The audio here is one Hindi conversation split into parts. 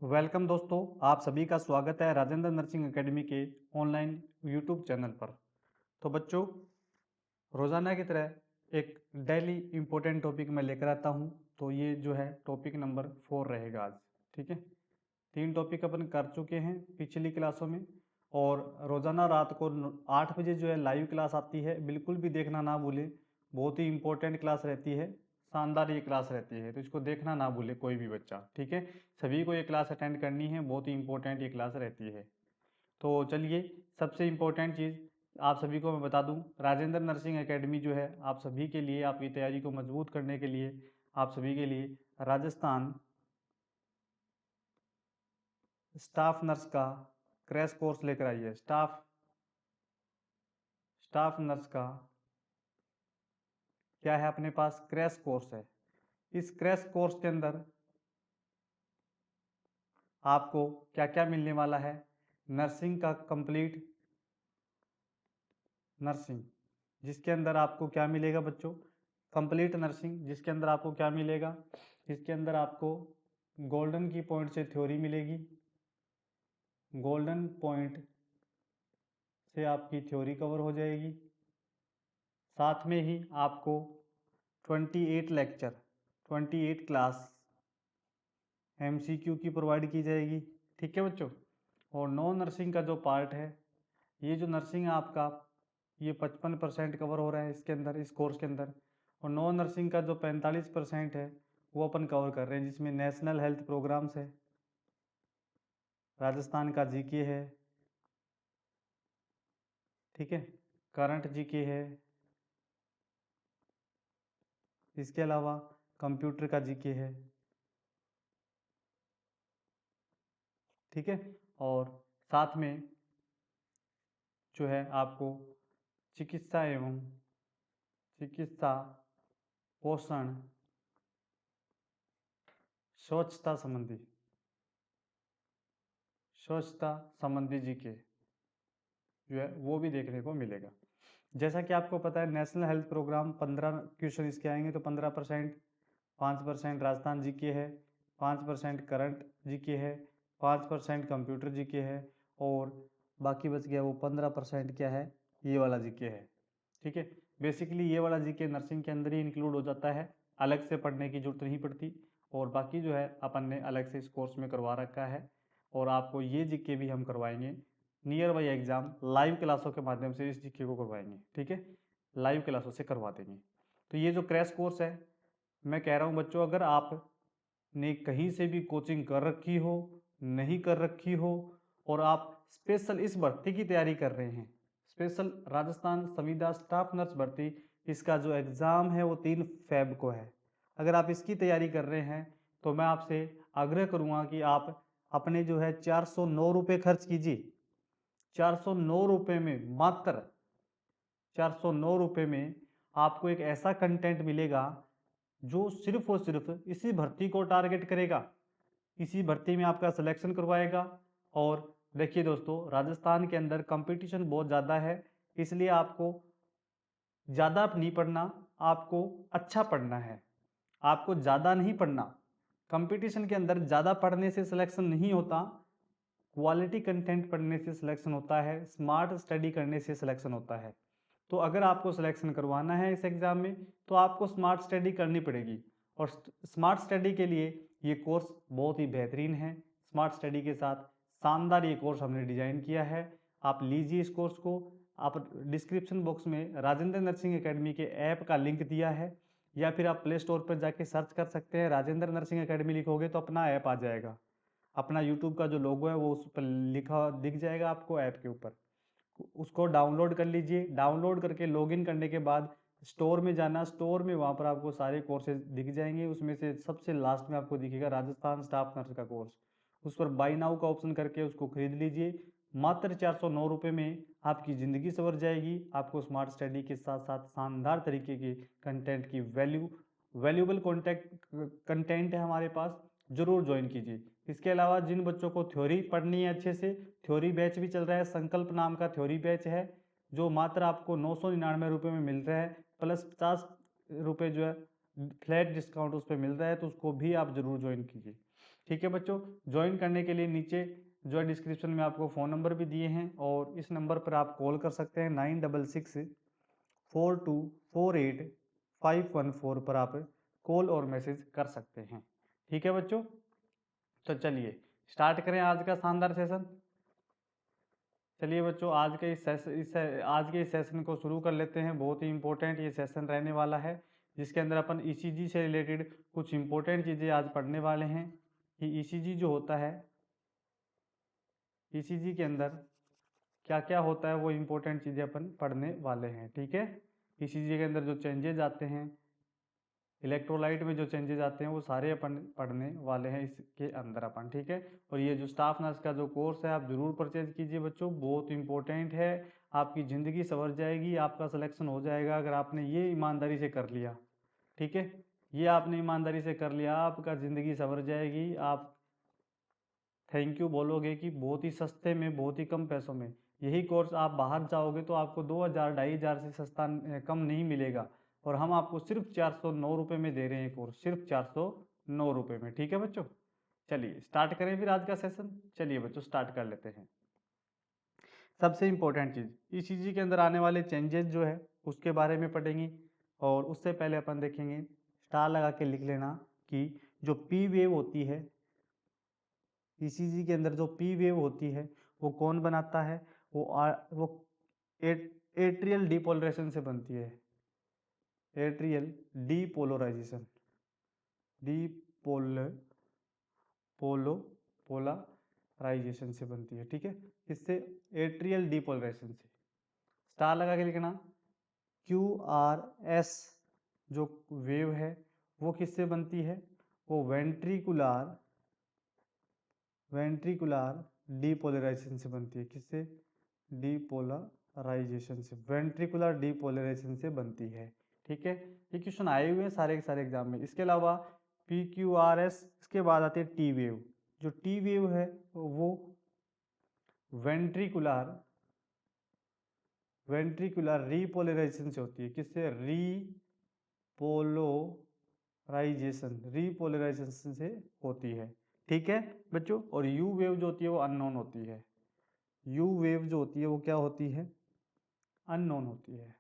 वेलकम दोस्तों, आप सभी का स्वागत है राजेंद्र नर्सिंग एकेडमी के ऑनलाइन यूट्यूब चैनल पर। तो बच्चों, रोज़ाना की तरह एक डेली इम्पोर्टेंट टॉपिक मैं लेकर आता हूं। तो ये जो है टॉपिक नंबर 4 रहेगा आज। ठीक है, 3 टॉपिक अपन कर चुके हैं पिछली क्लासों में। और रोज़ाना रात को 8 बजे जो है लाइव क्लास आती है, बिल्कुल भी देखना ना भूलें। बहुत ही इम्पोर्टेंट क्लास रहती है, शानदार ये क्लास रहती है, तो इसको देखना ना भूले कोई भी बच्चा। ठीक है, सभी को ये क्लास अटेंड करनी है, बहुत ही इंपॉर्टेंट ये क्लास रहती है। तो चलिए, सबसे इम्पोर्टेंट चीज़ आप सभी को मैं बता दूं, राजेंद्र नर्सिंग एकेडमी जो है आप सभी के लिए, आपकी तैयारी को मजबूत करने के लिए, आप सभी के लिए राजस्थान स्टाफ नर्स का क्रैश कोर्स लेकर आई है। स्टाफ नर्स का क्या है, अपने पास क्रैश कोर्स है। इस क्रैश कोर्स के अंदर आपको क्या क्या मिलने वाला है। नर्सिंग का कंप्लीट नर्सिंग, जिसके अंदर आपको क्या मिलेगा बच्चों, कंप्लीट नर्सिंग, जिसके अंदर आपको क्या मिलेगा, इसके अंदर आपको गोल्डन की पॉइंट से थ्योरी मिलेगी। गोल्डन पॉइंट से आपकी थ्योरी कवर हो जाएगी। साथ में ही आपको 28 लेक्चर, 28 क्लास MCQ की प्रोवाइड की जाएगी। ठीक है बच्चों। और नॉन नर्सिंग का जो पार्ट है, ये जो नर्सिंग है आपका, ये 55% कवर हो रहा है इसके अंदर, इस कोर्स के अंदर। और नॉन नर्सिंग का जो 45% है वो अपन कवर कर रहे हैं, जिसमें नेशनल हेल्थ प्रोग्राम्स है, राजस्थान का जीके है, ठीक है, करंट जीके है, इसके अलावा कंप्यूटर का जीके है। ठीक है, और साथ में जो है आपको चिकित्सा एवं चिकित्सा पोषण स्वच्छता संबंधी जीके जो है वो भी देखने को मिलेगा। जैसा कि आपको पता है, नेशनल हेल्थ प्रोग्राम 15 क्वेश्चन इसके आएंगे, तो 15%, 5% राजस्थान जीके है, 5% करंट जीके है, 5% कंप्यूटर जीके है, और बाकी बच गया वो 15% क्या है, ये वाला जीके है। ठीक है, बेसिकली ये वाला जीके नर्सिंग के अंदर ही इंक्लूड हो जाता है, अलग से पढ़ने की जरूरत नहीं पड़ती। और बाकी जो है अपन ने अलग से इस कोर्स में करवा रखा है, और आपको ये जीके भी हम करवाएंगे नियर बाई एग्जाम, लाइव क्लासों के माध्यम से इस जीके को करवाएंगे। ठीक है, लाइव क्लासों से करवा देंगे। तो ये जो क्रैश कोर्स है, मैं कह रहा हूँ बच्चों, अगर आपने कहीं से भी कोचिंग कर रखी हो, नहीं कर रखी हो, और आप स्पेशल इस भर्ती की तैयारी कर रहे हैं, स्पेशल राजस्थान संविदा स्टाफ नर्स भर्ती, इसका जो एग्ज़ाम है वो 3 फेब को है। अगर आप इसकी तैयारी कर रहे हैं तो मैं आपसे आग्रह करूँगा कि आप अपने जो है 409 रुपये खर्च कीजिए। 409 रुपये में, मात्र 409 रुपये में आपको एक ऐसा कंटेंट मिलेगा जो सिर्फ और सिर्फ इसी भर्ती को टारगेट करेगा, इसी भर्ती में आपका सिलेक्शन करवाएगा। और देखिए दोस्तों, राजस्थान के अंदर कंपटीशन बहुत ज़्यादा है, इसलिए आपको ज़्यादा नहीं पढ़ना, आपको अच्छा पढ़ना है, आपको ज़्यादा नहीं पढ़ना। कंपटीशन के अंदर ज़्यादा पढ़ने से सिलेक्शन नहीं होता, क्वालिटी कंटेंट पढ़ने से सिलेक्शन होता है, स्मार्ट स्टडी करने से सिलेक्शन होता है। तो अगर आपको सिलेक्शन करवाना है इस एग्ज़ाम में, तो आपको स्मार्ट स्टडी करनी पड़ेगी। और स्मार्ट स्टडी के लिए ये कोर्स बहुत ही बेहतरीन है। स्मार्ट स्टडी के साथ शानदार ये कोर्स हमने डिज़ाइन किया है। आप लीजिए इस कोर्स को। आप डिस्क्रिप्शन बॉक्स में राजेंद्र नर्सिंग एकेडमी के ऐप का लिंक दिया है, या फिर आप प्ले स्टोर पर जाके सर्च कर सकते हैं, राजेंद्र नर्सिंग एकेडमी लिखोगे तो अपना ऐप आ जाएगा। अपना यूट्यूब का जो लोगो है वो उस पर लिखा दिख जाएगा आपको ऐप के ऊपर। उसको डाउनलोड कर लीजिए। डाउनलोड करके लॉगिन करने के बाद स्टोर में जाना, स्टोर में वहाँ पर आपको सारे कोर्सेज दिख जाएंगे। उसमें से सबसे लास्ट में आपको दिखेगा राजस्थान स्टाफ नर्स का कोर्स, उस पर बाई नाउ का ऑप्शन करके उसको खरीद लीजिए। मात्र 409 रुपये में आपकी ज़िंदगी संवर जाएगी। आपको स्मार्ट स्टडी के साथ साथ शानदार तरीके के कंटेंट की वैल्यूबल कंटेंट है हमारे पास, जरूर ज्वाइन कीजिए। इसके अलावा जिन बच्चों को थ्योरी पढ़नी है अच्छे से, थ्योरी बैच भी चल रहा है, संकल्प नाम का थ्योरी बैच है, जो मात्र आपको 999 रुपये में मिल रहा है, प्लस 50 रुपये जो है फ्लैट डिस्काउंट उस पर मिल रहा है, तो उसको भी आप जरूर ज्वाइन कीजिए। ठीक है बच्चों, ज्वाइन करने के लिए नीचे जो है डिस्क्रिप्शन में आपको फ़ोन नंबर भी दिए हैं और इस नंबर पर आप कॉल कर सकते हैं 9664248514 पर आप कॉल और मैसेज कर सकते हैं। ठीक है बच्चों, तो चलिए स्टार्ट करें आज का शानदार सेशन। चलिए बच्चों, आज के आज के इस सेशन को शुरू कर लेते हैं। बहुत ही इंपॉर्टेंट ये सेशन रहने वाला है, जिसके अंदर अपन ईसीजी से रिलेटेड कुछ इंपॉर्टेंट चीज़ें आज पढ़ने वाले हैं कि ईसीजी जो होता है, ईसीजी के अंदर क्या क्या होता है, वो इंपॉर्टेंट चीज़ें अपन पढ़ने वाले हैं। ठीक है, ईसीजी के अंदर जो चेंजेज आते हैं, इलेक्ट्रोलाइट में जो चेंजेस आते हैं, वो सारे अपन पढ़ने वाले हैं इसके अंदर अपन। ठीक है, और ये जो स्टाफ नर्स का जो कोर्स है आप ज़रूर परचेज कीजिए बच्चों, बहुत इंपॉर्टेंट है, आपकी ज़िंदगी संवर जाएगी, आपका सिलेक्शन हो जाएगा अगर आपने ये ईमानदारी से कर लिया। ठीक है, ये आपने ईमानदारी से कर लिया, आपका ज़िंदगी संवर जाएगी, आप थैंक यू बोलोगे कि बहुत ही सस्ते में, बहुत ही कम पैसों में। यही कोर्स आप बाहर जाओगे तो आपको 2000 2500 से सस्ता कम नहीं मिलेगा, और हम आपको सिर्फ 409 रुपये में दे रहे हैं कोर्स, सिर्फ 409 रुपये में। ठीक है बच्चों, चलिए स्टार्ट करें फिर आज का सेशन। चलिए बच्चों स्टार्ट कर लेते हैं। सबसे इम्पोर्टेंट चीज़ ईसीजी के अंदर आने वाले चेंजेस जो है उसके बारे में पढ़ेंगे, और उससे पहले अपन देखेंगे, स्टार लगा के लिख लेना कि जो पी वेव होती है ईसीजी के अंदर, जो पी वेव होती है वो कौन बनाता है, वो एट्रियल डीपोलराइजेशन से बनती है। एट्रियल डीपोलराइजेशन, डीपोल पोलो पोलराइजेशन से बनती है। ठीक है, किससे? एट्रियल डीपोलराइजेशन से। स्टार लगा के लिखना, क्यू आर एस जो वेव है वो किससे बनती है, वो वेंट्रिकुलर डीपोलराइजेशन से बनती है। किससे? डीपोलराइजेशन से, वेंट्रिकुलर डीपोलराइजेशन से बनती है। ठीक है, ये क्वेश्चन आए हुए हैं सारे के सारे एग्जाम में। इसके अलावा पी क्यू आर एस, इसके बाद आती है टी वेव। जो टी वेव है वो वेंट्रिकुलर रीपोलराइजेशन से होती है। किससे? रीपोलराइजेशन से होती है। ठीक है बच्चों, और यू वेव जो होती है वो अननोन होती है। यू वेव जो होती है वो क्या होती है? अननोन होती है।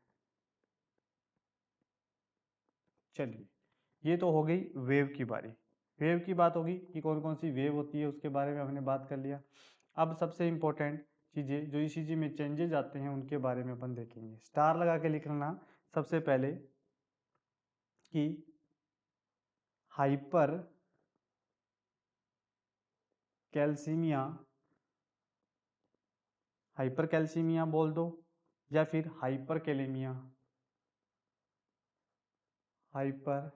चलिए, ये तो हो गई वेव की बारी। वेव की बात होगी कि कौन कौन सी वेव होती है, उसके बारे में हमने बात कर लिया। अब सबसे इंपॉर्टेंट चीज़ें जो ईसीजी में चेंजेस आते हैं उनके बारे में अपन देखेंगे। स्टार लगा के लिख लेना सबसे पहले कि हाइपर कैल्सीमिया, हाइपर कैल्सीमिया बोल दो, या फिर हाइपर कैलेमिया, हाइपर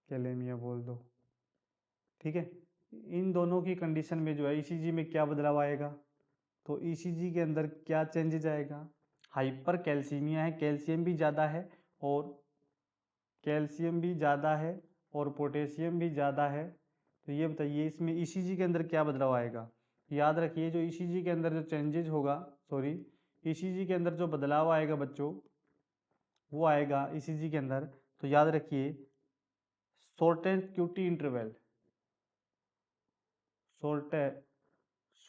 कैलेमिया बोल दो। ठीक है, इन दोनों की कंडीशन में जो है ईसीजी में क्या बदलाव आएगा, तो ईसीजी के अंदर क्या चेंजेज आएगा? हाइपर कैल्सीमिया है, कैल्शियम भी ज़्यादा है, और कैल्शियम भी ज़्यादा है और पोटेशियम भी ज़्यादा है। तो ये बताइए इसमें ईसीजी के अंदर क्या बदलाव आएगा। याद रखिए, जो ईसीजी के अंदर जो चेंजेज होगा, सॉरी, ईसीजी के अंदर जो बदलाव आएगा बच्चों, वो आएगा ईसीजी के अंदर, तो याद रखिए shortened QT interval,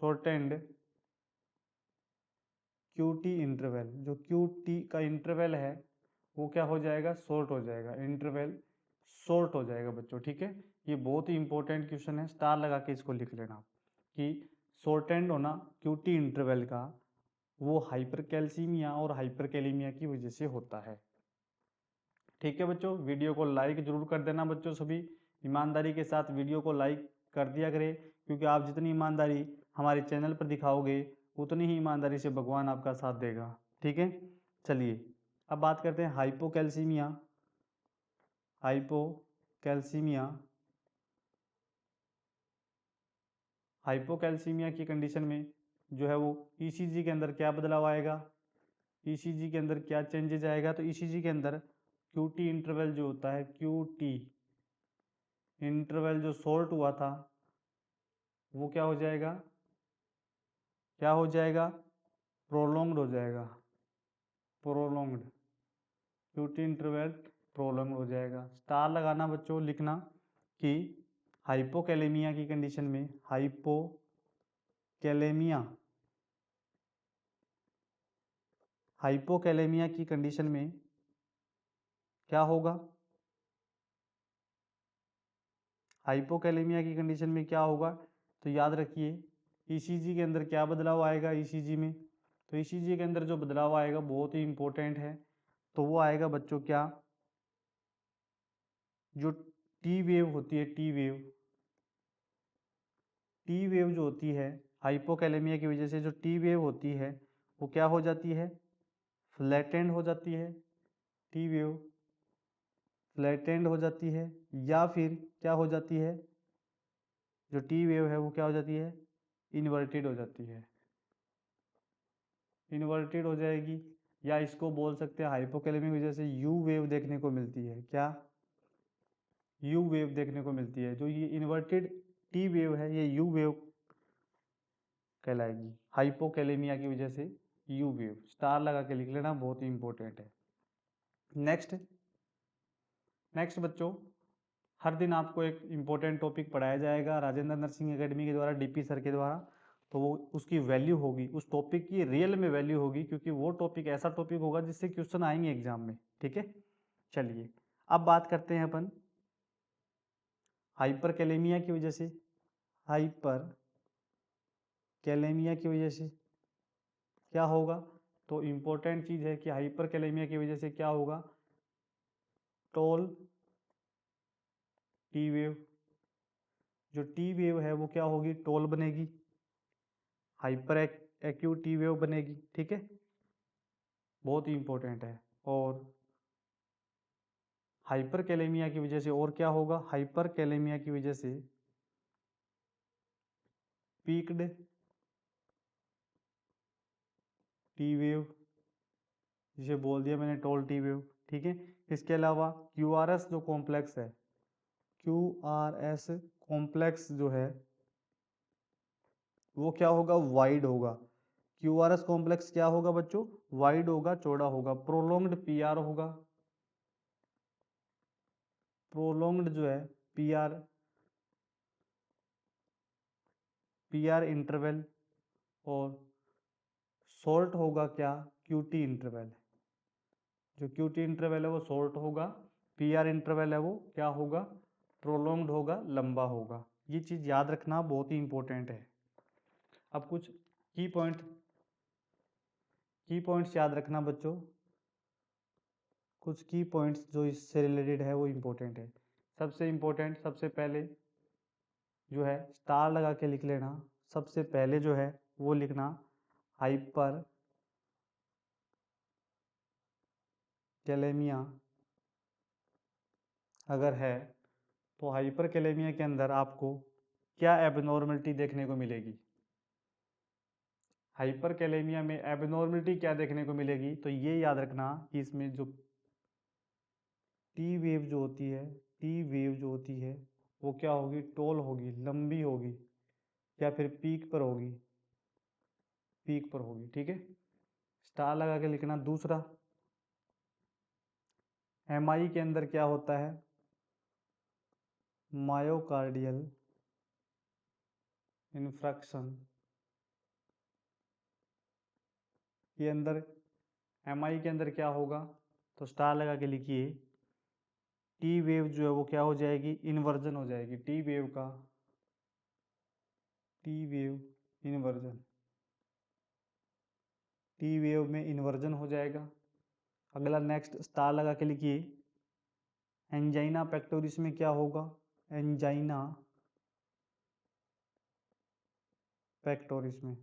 shortened QT interval, जो क्यूटी का इंटरवल है वो क्या हो जाएगा? शॉर्ट हो जाएगा, इंटरवल शॉर्ट हो जाएगा बच्चों। ठीक है, ये बहुत ही इंपॉर्टेंट क्वेश्चन है, स्टार लगा के इसको लिख लेना कि शॉर्टेंड होना क्यूटी इंटरवल का वो हाइपरकैल्सीमिया और हाइपरकैलेमिया की वजह से होता है। ठीक है बच्चों, वीडियो को लाइक जरूर कर देना बच्चों, सभी ईमानदारी के साथ वीडियो को लाइक कर दिया करें, क्योंकि आप जितनी ईमानदारी हमारे चैनल पर दिखाओगे उतनी ही ईमानदारी से भगवान आपका साथ देगा। ठीक है, चलिए अब बात करते हैं हाइपोकैल्सीमिया। हाइपोकैल्सीमिया, हाइपोकैल्सीमिया की कंडीशन में जो है वो ईसीजी के अंदर क्या बदलाव आएगा, ईसीजी के अंदर क्या चेंजेज आएगा, तो ईसीजी के अंदर क्यूटी इंटरवल जो होता है, क्यूटी इंटरवल जो शॉर्ट हुआ था वो क्या हो जाएगा, क्या हो जाएगा? प्रोलोंग्ड हो जाएगा, प्रोलोंग्ड, क्यूटी इंटरवल प्रोलोंग्ड हो जाएगा। स्टार लगाना बच्चों, लिखना कि हाइपोकैलेमिया की कंडीशन में, हाइपोकैलेमिया की कंडीशन में क्या होगा? हाइपोकैलेमिया की कंडीशन में क्या होगा? तो याद रखिए ईसीजी के अंदर क्या बदलाव आएगा ईसीजी में? तो ईसीजी के अंदर जो बदलाव आएगा बहुत ही इंपॉर्टेंट है, तो वो आएगा बच्चों क्या? जो टी वेव होती है, टी वेव जो होती है हाइपोकैलेमिया की वजह से, जो टी वेव होती है वो क्या हो जाती है? फ्लैटेंड हो जाती है। टी वेव फ्लैटेंड हो जाती है, या फिर क्या हो जाती है? जो टी वेव है वो क्या हो जाती है? इन्वर्टेड हो जाती है। इन्वर्टेड हो जाएगी, या इसको बोल सकते हैं हाइपोकैलेमिया की वजह से यू वेव देखने को मिलती है। क्या? यू वेव देखने को मिलती है। जो ये इन्वर्टेड टी वेव है ये यू वेव कहलाएगी, हाइपोकैलेमिया की वजह से यू वेव। स्टार लगा के लिख लेना, बहुत ही इंपॉर्टेंट है। नेक्स्ट बच्चों, हर दिन आपको एक इम्पोर्टेंट टॉपिक पढ़ाया जाएगा राजेंद्र नर्सिंग एकेडमी के द्वारा, डीपी सर के द्वारा। तो वो उसकी वैल्यू होगी, उस टॉपिक की रियल में वैल्यू होगी, क्योंकि वो टॉपिक ऐसा टॉपिक होगा जिससे क्वेश्चन आएंगे एग्जाम में। ठीक है, चलिए अब बात करते हैं अपन हाइपर कैलेमिया की वजह से। हाइपर कैलेमिया की वजह से क्या होगा? तो इम्पोर्टेंट चीज है कि हाइपर कैलेमिया की वजह से क्या होगा? टोल टी वेव, जो टी वेव है वो क्या होगी? टोल बनेगी, हाइपर एक्यूट टी वेव बनेगी। ठीक है, बहुत ही इंपॉर्टेंट है। और हाइपर कैलेमिया की वजह से और क्या होगा? हाइपर कैलेमिया की वजह से पीक्ड टी वेव, जिसे बोल दिया मैंने टोल टी वेव। ठीक है, इसके अलावा क्यूआरएस जो कॉम्प्लेक्स है, क्यूआरएस कॉम्प्लेक्स जो है वो क्या होगा? वाइड होगा। क्यूआरएस कॉम्प्लेक्स क्या होगा बच्चों? वाइड होगा, चौड़ा होगा। प्रोलोंग्ड पीआर होगा, प्रोलोंग्ड जो है पीआर, पीआर इंटरवल। और शॉर्ट होगा क्या? QT interval. जो क्यूटी इंटरवल है वो शॉर्ट होगा, पीआर इंटरवल है वो क्या होगा? प्रोलोंग्ड होगा, लंबा होगा। ये चीज याद रखना बहुत ही इंपॉर्टेंट है। अब कुछ की पॉइंट्स याद रखना बच्चों, कुछ की पॉइंट्स जो इससे रिलेटेड है वो इंपॉर्टेंट है। सबसे इंपॉर्टेंट, सबसे पहले जो है स्टार लगा के लिख लेना। सबसे पहले जो है वो लिखना हाइपर कैलेमिया अगर है, तो हाइपर कैलेमिया के अंदर आपको क्या एबनॉर्मलिटी देखने को मिलेगी? हाइपर कैलेमिया में एबनॉर्मलिटी क्या देखने को मिलेगी? तो ये याद रखना कि इसमें जो टी वेव जो होती है, टी वेव जो होती है वो क्या होगी? टॉल होगी, लंबी होगी, या फिर पीक पर होगी, पीक पर होगी। ठीक है, स्टार लगा के लिखना। दूसरा, एमआई के अंदर क्या होता है? मायोकार्डियल इन्फ्रैक्शन के अंदर, एमआई के अंदर क्या होगा? तो स्टार लगा के लिखिए, टी वेव जो है वो क्या हो जाएगी? इन्वर्जन हो जाएगी। टी वेव का, T wave inversion, T wave में इन्वर्जन हो जाएगा। अगला नेक्स्ट स्टार लगा के लिखिए, एंजाइना पेक्टोरिस में क्या होगा? एंजाइना पेक्टोरिस में,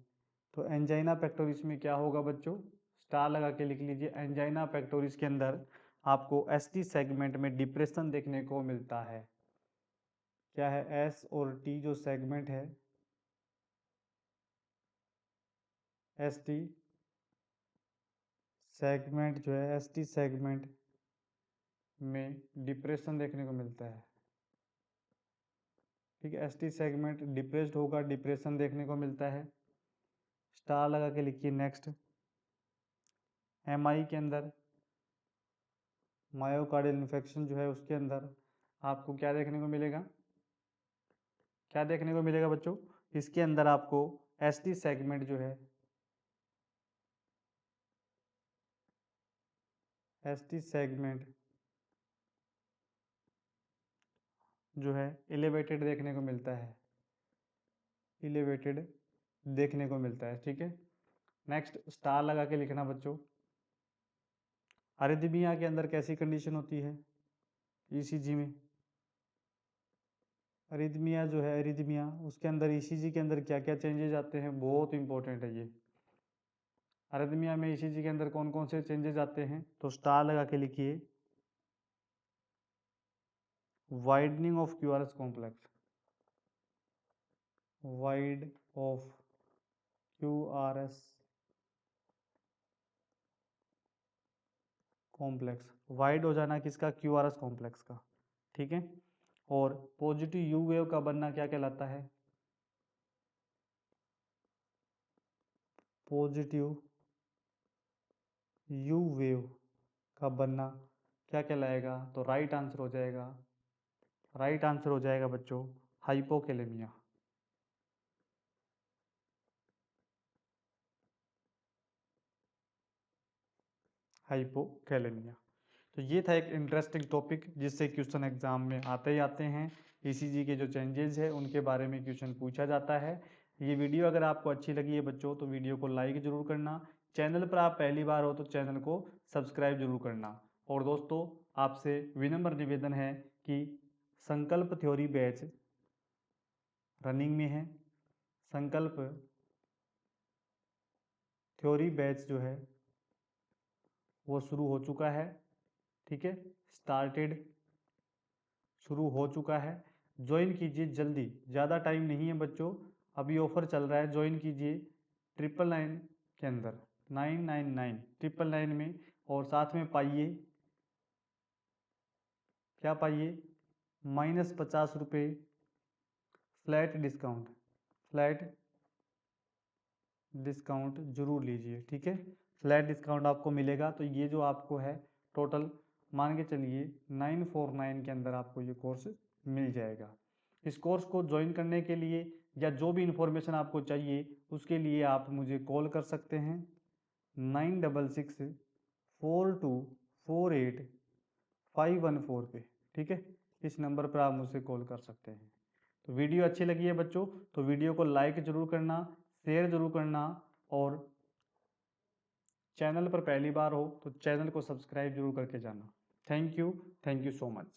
तो एंजाइना पेक्टोरिस में क्या होगा बच्चों? स्टार लगा के लिख लीजिए, एंजाइना पेक्टोरिस के अंदर आपको एसटी सेगमेंट में डिप्रेशन देखने को मिलता है। क्या है? एस और टी जो सेगमेंट है, एसटी सेगमेंट जो है, एसटी सेगमेंट में डिप्रेशन देखने को मिलता है। ठीक है, एसटी सेगमेंट डिप्रेस्ड होगा, डिप्रेशन देखने को मिलता है। स्टार लगा के लिखिए। नेक्स्ट, एमआई के अंदर मायोकार्डियल इन्फेक्शन जो है उसके अंदर आपको क्या देखने को मिलेगा? क्या देखने को मिलेगा बच्चों, इसके अंदर आपको एसटी सेगमेंट जो है, एसटी सेगमेंट जो है एलिवेटेड देखने को मिलता है, एलिवेटेड देखने को मिलता है। ठीक है, नेक्स्ट स्टार लगा के लिखना बच्चों। अरिथमिया के अंदर कैसी कंडीशन होती है ईसीजी में, अरिथमिया जो है, अरिथमिया उसके अंदर ईसीजी के अंदर क्या क्या चेंजेस आते हैं, बहुत इंपॉर्टेंट है ये। अरिथमिया में ईसीजी के अंदर कौन कौन से चेंजेस आते हैं, तो स्टार लगा के लिखिए, widening of QRS complex, wide of QRS complex, wide हो जाना किसका, क्यूआरएस कॉम्प्लेक्स का। ठीक है, और पॉजिटिव यू वेव का बनना क्या कहलाता है, पॉजिटिव यू वेव का बनना क्या कहलाएगा, तो राइट आंसर हो जाएगा, राइट आंसर हो जाएगा बच्चों हाइपोकैलेमिया। हाइपोकैलेमिया। तो ये था एक इंटरेस्टिंग टॉपिक जिससे क्वेश्चन एग्जाम में आते ही आते हैं। ईसीजी के जो चेंजेस है उनके बारे में क्वेश्चन पूछा जाता है। ये वीडियो अगर आपको अच्छी लगी है बच्चों तो वीडियो को लाइक जरूर करना, चैनल पर आप पहली बार हो तो चैनल को सब्सक्राइब जरूर करना। और दोस्तों आपसे विनम्र निवेदन है कि संकल्प थ्योरी बैच रनिंग में है, संकल्प थ्योरी बैच जो है वो शुरू हो चुका है। ठीक है, स्टार्टेड, शुरू हो चुका है। ज्वाइन कीजिए जल्दी, ज़्यादा टाइम नहीं है बच्चों, अभी ऑफर चल रहा है, ज्वाइन कीजिए 999 के अंदर, 999 999 में। और साथ में पाइए, क्या पाइए, -50 रुपये फ्लैट डिस्काउंट, फ्लैट डिस्काउंट जरूर लीजिए। ठीक है, फ्लैट डिस्काउंट आपको मिलेगा। तो ये जो आपको है टोटल मान के चलिए 949 के अंदर आपको ये कोर्स मिल जाएगा। इस कोर्स को ज्वाइन करने के लिए या जो भी इंफॉर्मेशन आपको चाहिए उसके लिए आप मुझे कॉल कर सकते हैं 9664248514 पे। ठीक है, इस नंबर पर आप मुझसे कॉल कर सकते हैं। तो वीडियो अच्छी लगी है बच्चों तो वीडियो को लाइक जरूर करना, शेयर जरूर करना, और चैनल पर पहली बार हो तो चैनल को सब्सक्राइब जरूर करके जाना। Thank you so much.